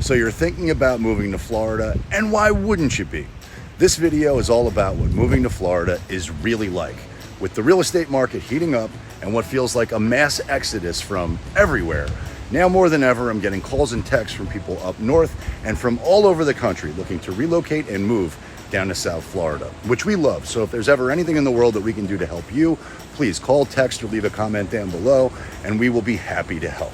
So you're thinking about moving to Florida, and why wouldn't you be? This video is all about what moving to Florida is really like, with the real estate market heating up and what feels like a mass exodus from everywhere. Now more than ever, I'm getting calls and texts from people up north and from all over the country looking to relocate and move down to South Florida, which we love. So if there's ever anything in the world that we can do to help you, please call, text, or leave a comment down below, and we will be happy to help.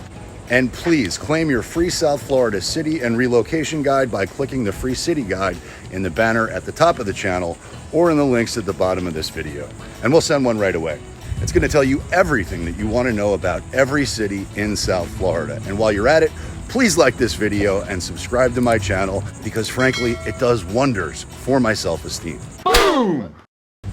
And please claim your free South Florida city and relocation guide by clicking the free city guide in the banner at the top of the channel or in the links at the bottom of this video. And we'll send one right away. It's going to tell you everything that you want to know about every city in South Florida. And while you're at it, please like this video and subscribe to my channel because frankly, it does wonders for my self-esteem. Boom!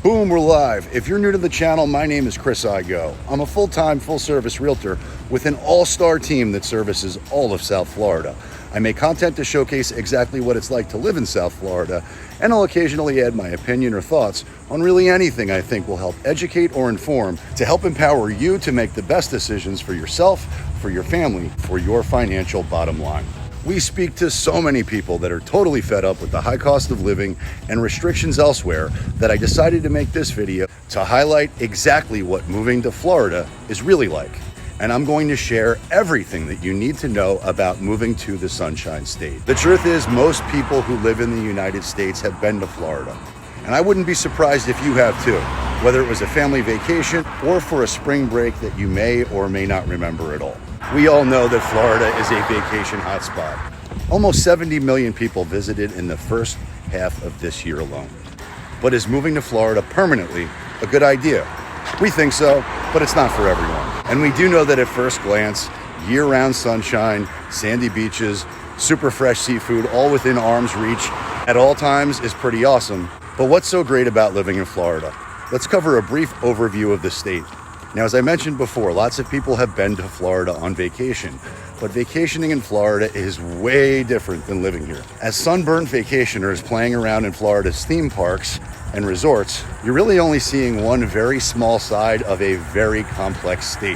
Boom, we're live. If you're new to the channel, my name is Chris Igoe. I'm a full-time, full-service realtor with an all-star team that services all of South Florida. I make content to showcase exactly what it's like to live in South Florida, and I'll occasionally add my opinion or thoughts on really anything I think will help educate or inform to help empower you to make the best decisions for yourself, for your family, for your financial bottom line. We speak to so many people that are totally fed up with the high cost of living and restrictions elsewhere that I decided to make this video to highlight exactly what moving to Florida is really like. And I'm going to share everything that you need to know about moving to the Sunshine State. The truth is, most people who live in the United States have been to Florida. And I wouldn't be surprised if you have too, whether it was a family vacation or for a spring break that you may or may not remember at all. We all know that Florida is a vacation hotspot. Almost 70 million people visited in the first half of this year alone. But is moving to Florida permanently a good idea? We think so, but it's not for everyone. And we do know that at first glance, year-round sunshine, sandy beaches, super fresh seafood, all within arm's reach at all times is pretty awesome. But what's so great about living in Florida? Let's cover a brief overview of the state. Now, as I mentioned before, lots of people have been to Florida on vacation, but vacationing in Florida is way different than living here. As sunburned vacationers playing around in Florida's theme parks and resorts, you're really only seeing one very small side of a very complex state.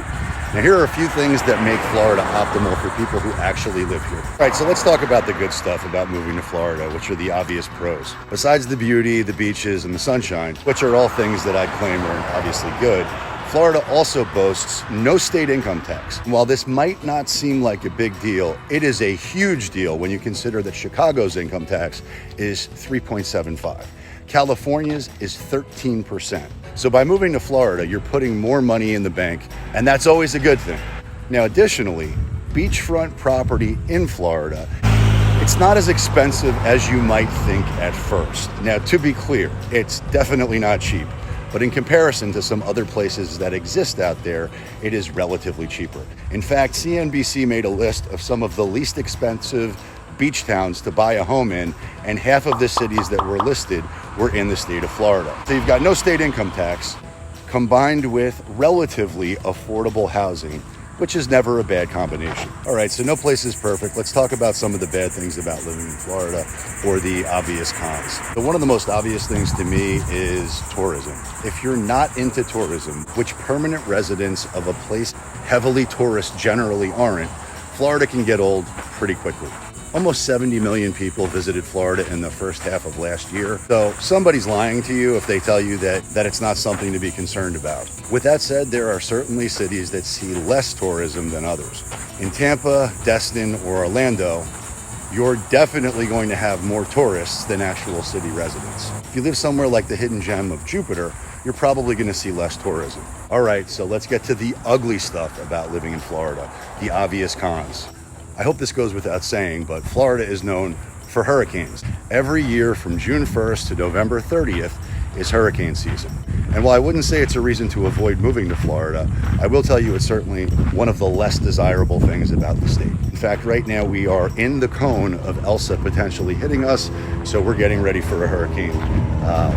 Now, here are a few things that make Florida optimal for people who actually live here. All right, so let's talk about the good stuff about moving to Florida, which are the obvious pros. Besides the beauty, the beaches, and the sunshine, which are all things that I'd claim are obviously good, Florida also boasts no state income tax. While this might not seem like a big deal, it is a huge deal when you consider that Chicago's income tax is 3.75. California's is 13%. So by moving to Florida, you're putting more money in the bank, and that's always a good thing. Now, additionally, beachfront property in Florida, it's not as expensive as you might think at first. Now, to be clear, it's definitely not cheap. But in comparison to some other places that exist out there, it is relatively cheaper. In fact, CNBC made a list of some of the least expensive beach towns to buy a home in, and half of the cities that were listed were in the state of Florida. So you've got no state income tax, combined with relatively affordable housing, which is never a bad combination. All right, so no place is perfect. Let's talk about some of the bad things about living in Florida, or the obvious cons. So one of the most obvious things to me is tourism. If you're not into tourism, which permanent residents of a place heavily tourist generally aren't, Florida can get old pretty quickly. Almost 70 million people visited Florida in the first half of last year. So somebody's lying to you if they tell you that it's not something to be concerned about. With that said, there are certainly cities that see less tourism than others. In Tampa, Destin, or Orlando, you're definitely going to have more tourists than actual city residents. If you live somewhere like the hidden gem of Jupiter, you're probably going to see less tourism. All right, so let's get to the ugly stuff about living in Florida, the obvious cons. I hope this goes without saying, but Florida is known for hurricanes. Every year from June 1st to November 30th is hurricane season. And while I wouldn't say it's a reason to avoid moving to Florida, I will tell you it's certainly one of the less desirable things about the state. In fact, right now we are in the cone of Elsa potentially hitting us, so we're getting ready for a hurricane,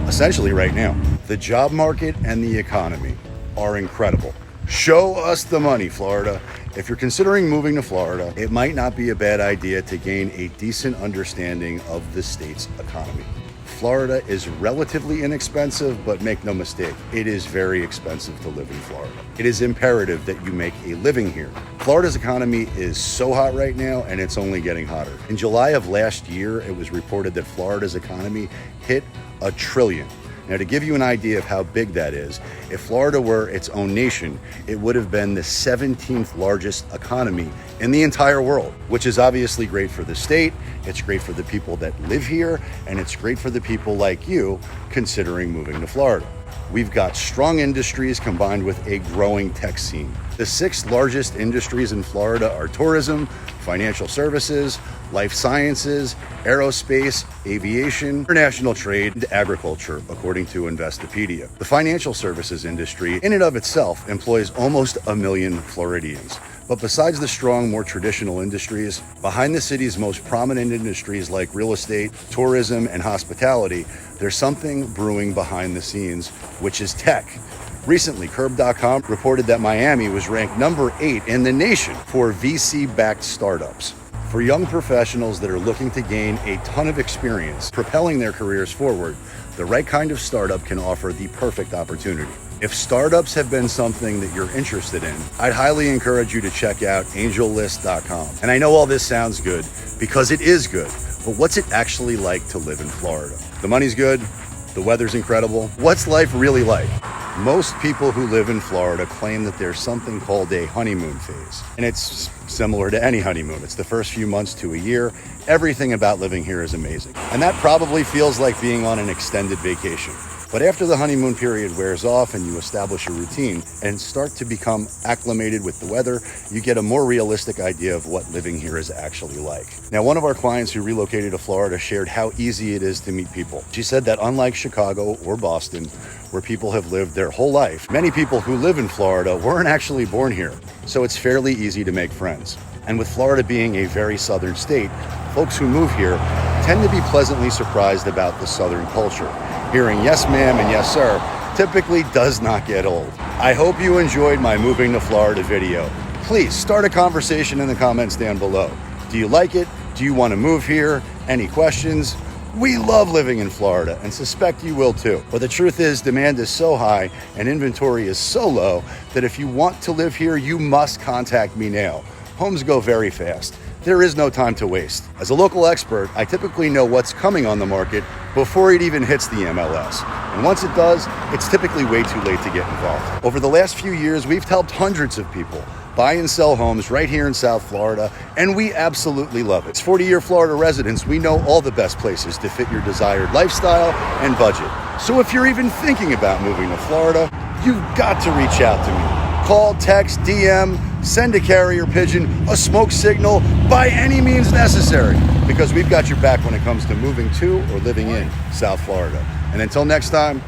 essentially right now. The job market and the economy are incredible. Show us the money, Florida. If you're considering moving to Florida, it might not be a bad idea to gain a decent understanding of the state's economy. Florida is relatively inexpensive, but make no mistake, it is very expensive to live in Florida. It is imperative that you make a living here. Florida's economy is so hot right now, and it's only getting hotter. In July of last year, it was reported that Florida's economy hit $1 trillion. Now, to give you an idea of how big that is, if Florida were its own nation, it would have been the 17th largest economy in the entire world, which is obviously great for the state, it's great for the people that live here, and it's great for the people like you considering moving to Florida. We've got strong industries combined with a growing tech scene. The 6 largest industries in Florida are tourism, financial services, life sciences, aerospace, aviation, international trade, and agriculture, according to Investopedia. The financial services industry, in and of itself, employs almost 1 million Floridians. But besides the strong, more traditional industries, behind the city's most prominent industries like real estate, tourism, and hospitality, there's something brewing behind the scenes, which is tech. Recently, Curb.com reported that Miami was ranked number 8 in the nation for VC-backed startups. For young professionals that are looking to gain a ton of experience propelling their careers forward, the right kind of startup can offer the perfect opportunity. If startups have been something that you're interested in, I'd highly encourage you to check out angellist.com. And I know all this sounds good because it is good, but what's it actually like to live in Florida? The money's good, the weather's incredible. What's life really like? Most people who live in Florida claim that there's something called a honeymoon phase. And it's similar to any honeymoon. It's the first few months to a year. Everything about living here is amazing. And that probably feels like being on an extended vacation. But after the honeymoon period wears off and you establish a routine and start to become acclimated with the weather, you get a more realistic idea of what living here is actually like. Now, one of our clients who relocated to Florida shared how easy it is to meet people. She said that unlike Chicago or Boston, where people have lived their whole life, many people who live in Florida weren't actually born here. So it's fairly easy to make friends. And with Florida being a very southern state, folks who move here tend to be pleasantly surprised about the southern culture. Hearing yes ma'am and yes sir typically does not get old. I hope you enjoyed my moving to Florida video. Please start a conversation in the comments down below. Do you like it? Do you want to move here? Any questions? We love living in Florida and suspect you will too. But the truth is, demand is so high and inventory is so low that if you want to live here, you must contact me now. Homes go very fast. There is no time to waste. As a local expert, I typically know what's coming on the market before it even hits the MLS. And once it does, it's typically way too late to get involved. Over the last few years, we've helped hundreds of people buy and sell homes right here in South Florida, and we absolutely love it. As 40-year Florida residents, we know all the best places to fit your desired lifestyle and budget. So if you're even thinking about moving to Florida, you've got to reach out to me. Call, text, DM, send a carrier pigeon, a smoke signal, by any means necessary, because we've got your back when it comes to moving to or living in South Florida. And until next time,